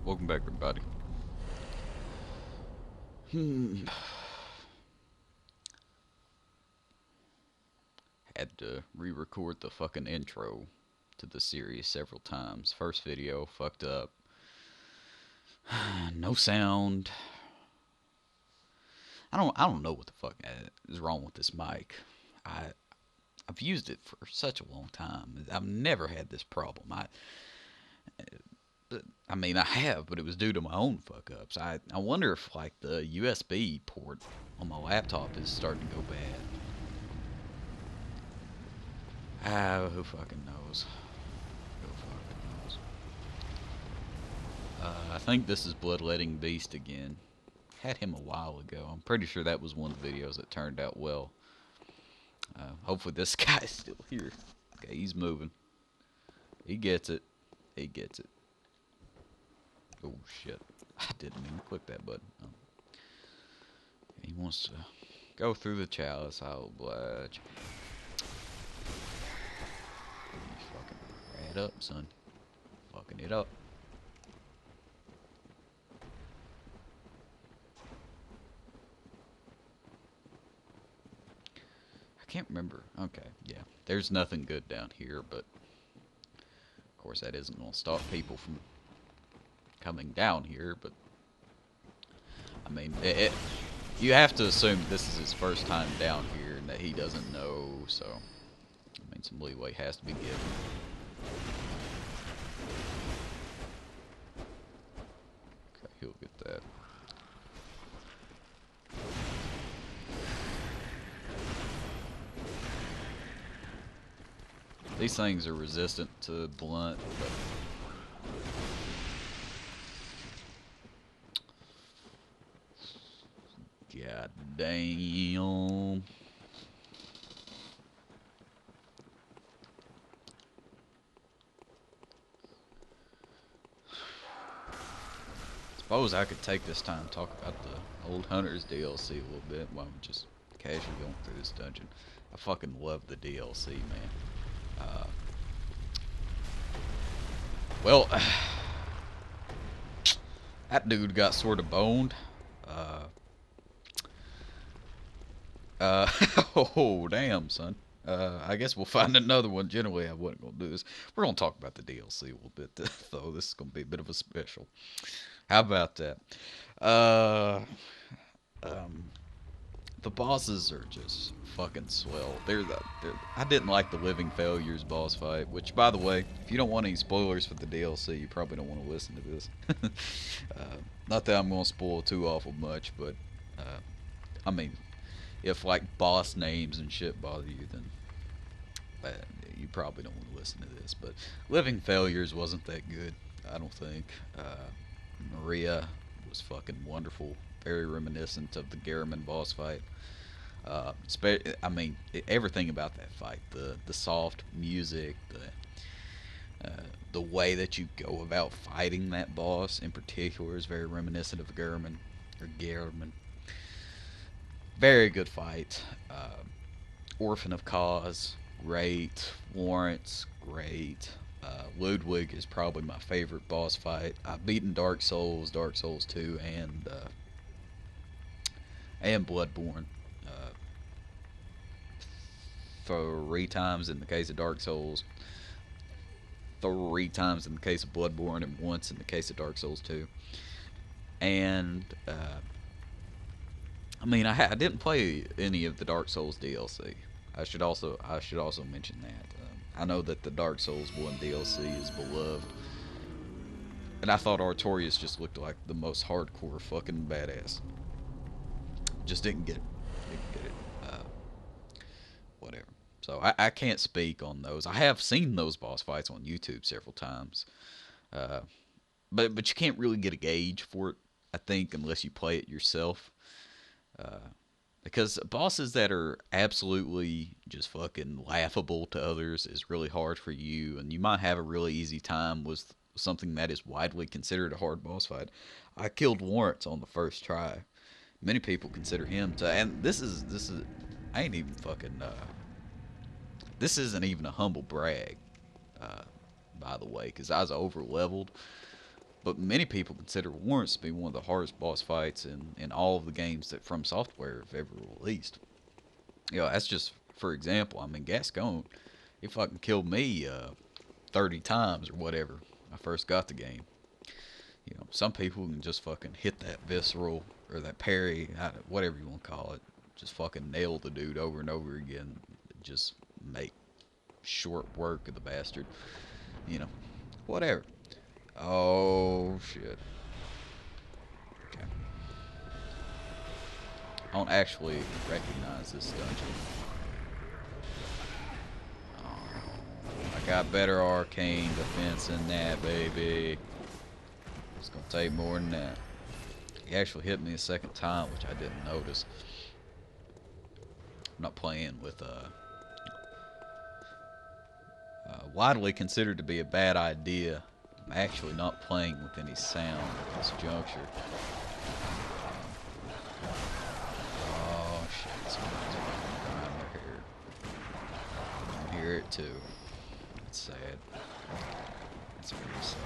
Welcome back, everybody. Hmm. Had to re-record the fucking intro to the series several times. First video fucked up. No sound. I don't know what the fuck is wrong with this mic. I I've used it for such a long time. I've never had this problem. I mean I have, but it was due to my own fuck ups. I wonder if like the USB port on my laptop is starting to go bad. Ah, who fucking knows? Who fucking knows? I think this is Bloodletting Beast again. Had him a while ago. I'm pretty sure that was one of the videos that turned out well. Hopefully this guy's still here. Okay, he's moving. He gets it. He gets it. Oh shit! I didn't even click that button. Oh. He wants to go through the chalice. I'll oblige. You fucking right up, son. Fucking it up. I can't remember. Okay, yeah. There's nothing good down here, but of course that isn't going to stop people from coming down here. But I mean, you have to assume this is his first time down here and that he doesn't know. So I mean, some leeway has to be given. Okay, he'll get that. These things are resistant to blunt, but god damn. Suppose I could take this time to talk about the Old Hunters DLC a little bit while I'm just casually going through this dungeon. I fucking love the DLC, man. Uh, well, that dude got sort of boned. Uh, uh, oh, damn, son. I guess we'll find another one. Generally, I wasn't going to do this. We're going to talk about the DLC a little bit, though. This is going to be a bit of a special. How about that? Uh, um, the bosses are just fucking swell. I didn't like the Living Failures boss fight, which, by the way, if you don't want any spoilers for the DLC, you probably don't want to listen to this. Not that I'm going to spoil too awful much, but I mean, if like boss names and shit bother you, then uh, you probably don't want to listen to this. But Living Failures wasn't that good, I don't think. Maria was fucking wonderful, very reminiscent of the Garriman boss fight. I mean, everything about that fight, the soft music, the way that you go about fighting that boss in particular is very reminiscent of Garriman or Garriman. Very good fight. Orphan of Cause, great. Lawrence, great. Ludwig is probably my favorite boss fight. I've beaten Dark Souls 2, and Bloodborne. Uh, 3 times in the case of Dark Souls, 3 times in the case of Bloodborne, and once in the case of Dark Souls 2. And I mean, I didn't play any of the Dark Souls DLC. I should also mention that. I know that the Dark Souls 1 DLC is beloved, and I thought Artorias just looked like the most hardcore fucking badass. Just didn't get it. Didn't get it. Whatever. So I can't speak on those. I have seen those boss fights on YouTube several times, uh, but you can't really get a gauge for it. I think unless you play it yourself. Uh, because bosses that are absolutely just fucking laughable to others is really hard for you, and you might have a really easy time with something that is widely considered a hard boss fight. I killed Lawrence on the first try. Many people consider him to, and this is, I ain't even fucking. This isn't even a humble brag, uh, by the way, because I was over leveled. But many people consider Warrants to be one of the hardest boss fights in all of the games that From Software have ever released. That's just for example. I mean, Gascon, he fucking killed me 30 times or whatever when I first got the game. Some people can just fucking hit that visceral or that parry, whatever you want to call it, just fucking nail the dude over and over again. Just make short work of the bastard. You know, whatever. Oh shit. Okay. I don't actually recognize this dungeon. Oh, I got better arcane defense than that, baby. It's gonna take more than that. He actually hit me a second time, which I didn't notice. I'm not playing with widely considered to be a bad idea. I'm actually not playing with any sound at this juncture. Oh shit, somebody's fucking around here. I can hear it too. It's sad. It's very sad.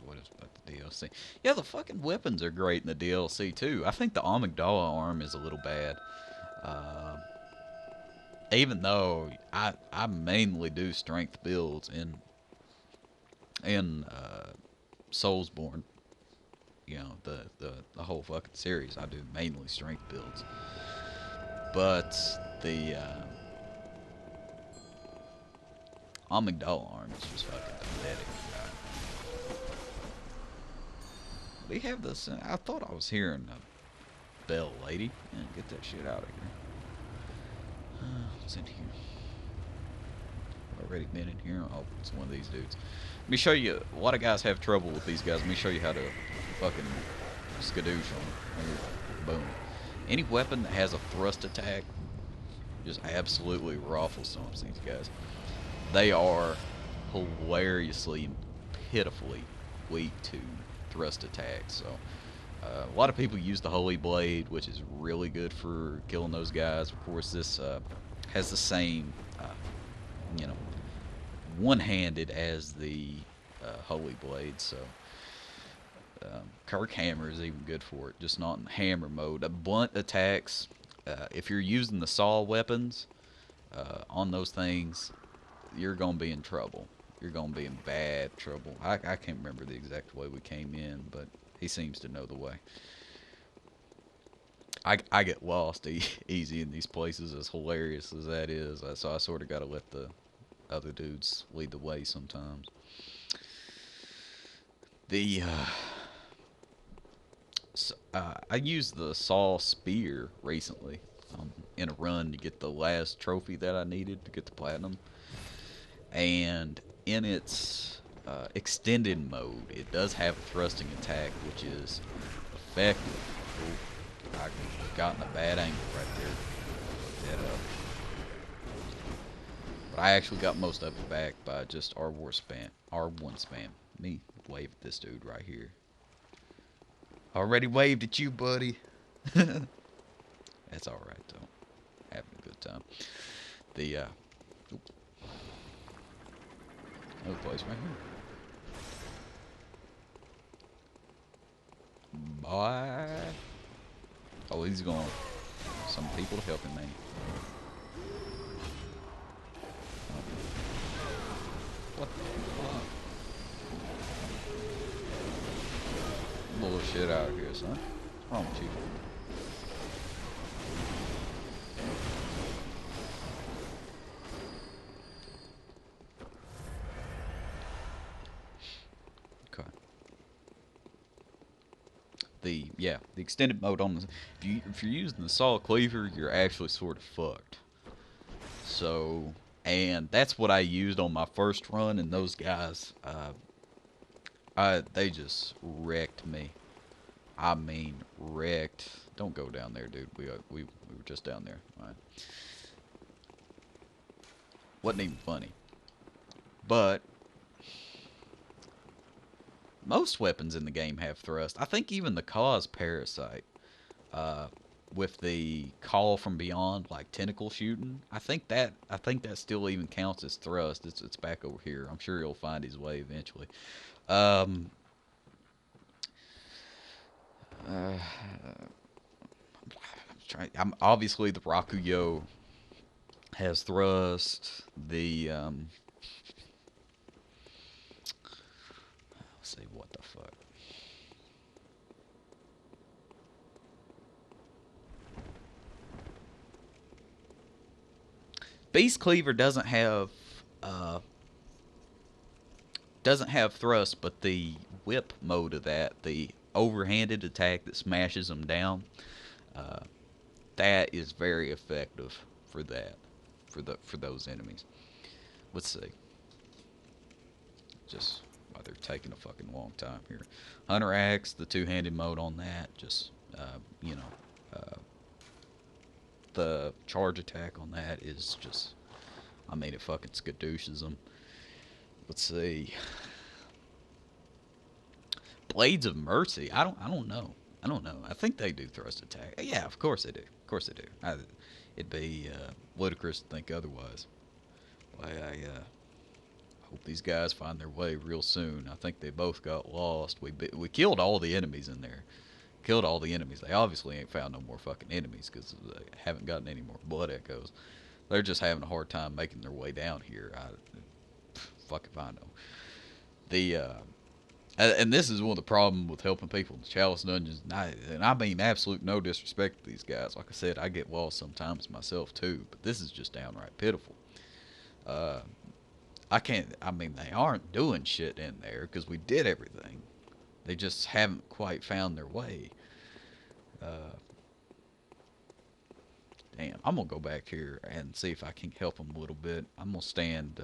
What is about the DLC? Yeah, the fucking weapons are great in the DLC too. I think the amygdala arm is a little bad. Uh, Even though I mainly do strength builds in Soulsborne, the whole fucking series, I do mainly strength builds. But the amygdala arm is just fucking pathetic. They have this. I thought I was hearing a bell, lady. Yeah, get that shit out of here. What's in here? Already been in here. Oh, it's one of these dudes. Let me show you. A lot of guys have trouble with these guys. Let me show you how to fucking skadoosh on them. Boom. Any weapon that has a thrust attack just absolutely raffle stomps these guys. They are hilariously, pitifully weak to thrust attacks. So a lot of people use the Holy Blade, which is really good for killing those guys. Of course, this has the same, you know, one-handed as the Holy Blade. So Kirk Hammer is even good for it, just not in hammer mode. Blunt attacks, if you're using the saw weapons on those things, you're gonna be in trouble. You're gonna be in bad trouble. I can't remember the exact way we came in, but he seems to know the way. I get lost easy in these places, as hilarious as that is. So I sort of got to let the other dudes lead the way sometimes. The I used the saw spear recently in a run to get the last trophy that I needed to get the platinum, and in its extended mode, it does have a thrusting attack, which is effective. Ooh, I got in a bad angle right there. That up. But I actually got most of it back by just R1 spam. R1 spam. Me wave at this dude right here. Already waved at you, buddy. That's alright, though. Having a good time. The, another place right here. Boy. Oh, he's going some people to help him, man. What the fuck? Bullshit out of here, son. What's wrong with you? Okay. The extended mode on the if you're using the saw cleaver, you're actually sort of fucked. So, and that's what I used on my first run, and those guys, they just wrecked me. I mean, wrecked. Don't go down there, dude. We were just down there. All right. Wasn't even funny. But most weapons in the game have thrust. I think even the cause parasite, uh, with the call from beyond, like tentacle shooting. I think that still even counts as thrust. It's back over here. I'm sure he'll find his way eventually. Um, uh, I'm obviously the Rakuyo has thrust. Let's see what the fuck. Beast Cleaver uh doesn't have thrust, but the whip mode of that, the overhanded attack that smashes them down, uh, that is very effective for that, for those enemies. Let's see, just while they're taking a fucking long time here. Hunter Axe, the two-handed mode on that, just you know, uh, the charge attack on that is just, I mean, it fucking skadooshes them. Let's see, Blades of Mercy. I don't know. I don't know. I think they do thrust attack. Yeah, of course they do. Of course they do. It'd be ludicrous to think otherwise. Why I hope these guys find their way real soon. I think they both got lost. We killed all the enemies in there. Killed all the enemies. They obviously ain't found no more fucking enemies because they haven't gotten any more blood echoes. They're just having a hard time making their way down here. Fuck if I know. The and this is one of the problems with helping people in the Chalice Dungeons. And I mean absolute no disrespect to these guys. Like I said, I get lost sometimes myself too, but this is just downright pitiful. Uh, I can't. I mean, they aren't doing shit in there because we did everything. They just haven't quite found their way. Uh, Damn, I'm gonna go back here and see if I can help them a little bit. I'm gonna stand.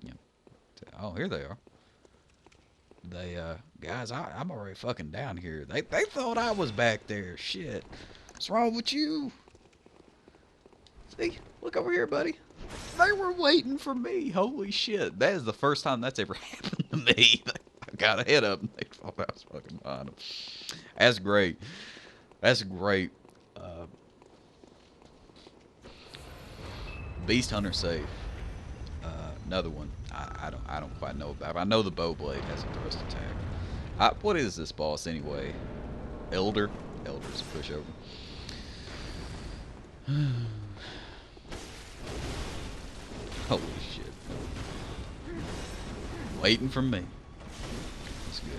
You know, oh, here they are. They guys, I'm already fucking down here. They thought I was back there. Shit, what's wrong with you? See, look over here, buddy. They were waiting for me. Holy shit, that is the first time that's ever happened to me. I got ahead of them. They thought I was fucking behind them. That's great. That's great. Uh, Beast Hunter safe. Another one. I don't quite know about. I know the bow blade has a thrust attack. What is this boss anyway? Elder. Elder's a pushover. Holy shit. Waiting for me. That's good.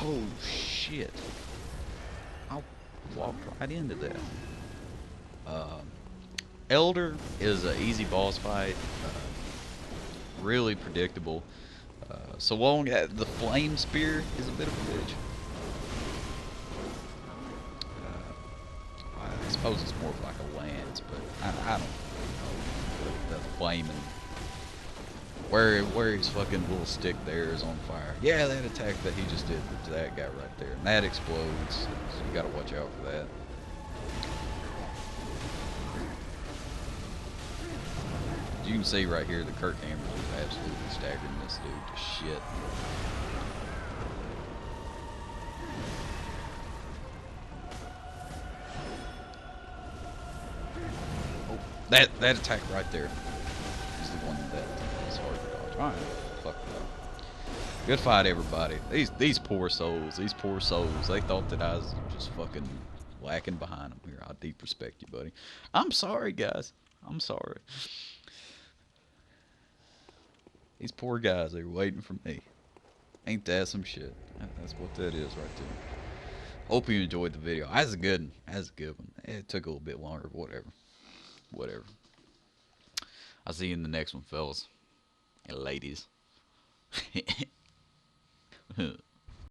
Oh shit. I walked right into that. Um, Elder is an easy boss fight. Really predictable. So long as the flame spear is a bit of a bitch. I suppose it's more of like a lance, but I don't know. The flame and where his fucking little stick there is on fire. Yeah, that attack that he just did to that guy right there, and that explodes. So you gotta watch out for that. You can see right here the Kirk Hammer is absolutely staggering this dude to shit. Oh, that attack right there is the one that is hard to dodge. Alright, fuck that. Good fight, everybody. These poor souls, these poor souls. They thought that I was just fucking lacking behind them here. I deep respect you, buddy. I'm sorry, guys. I'm sorry. These poor guys, they were waiting for me. Ain't that some shit? That's what that is right there. Hope you enjoyed the video. That's a good one. That's a good one. It took a little bit longer, but whatever. Whatever. I'll see you in the next one, fellas and ladies.